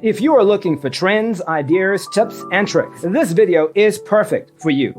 If you are looking for trends, ideas, tips, and tricks, this video is perfect for you.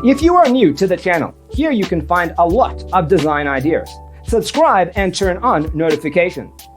If you are new to the channel, here you can find a lot of design ideas. Subscribe and turn on notifications.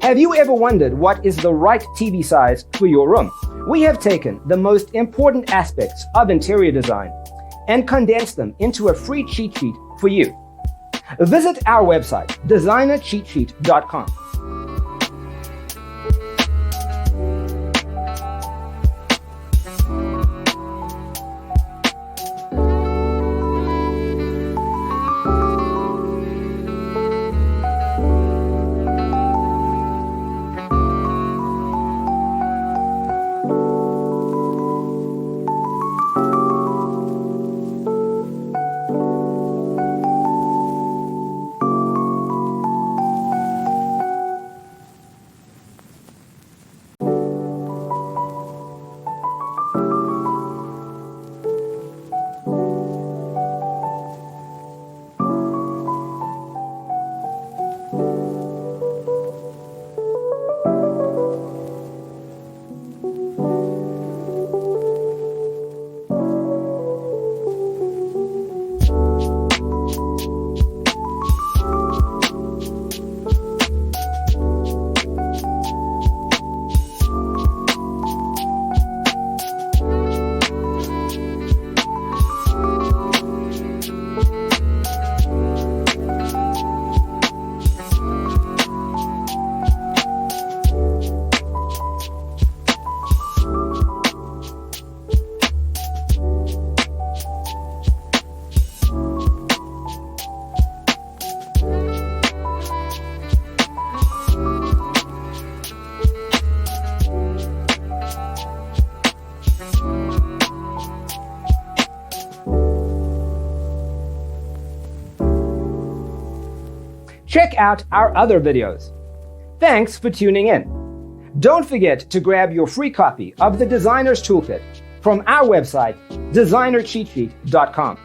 Have you ever wondered what is the right TV size for your room? We have taken the most important aspects of interior design and condensed them into a free cheat sheet for you. Visit our website, designercheatsheet.com. check out our other videos. Thanks for tuning in. Don't forget to grab your free copy of the Designer's Toolkit from our website, designercheatsheet.com.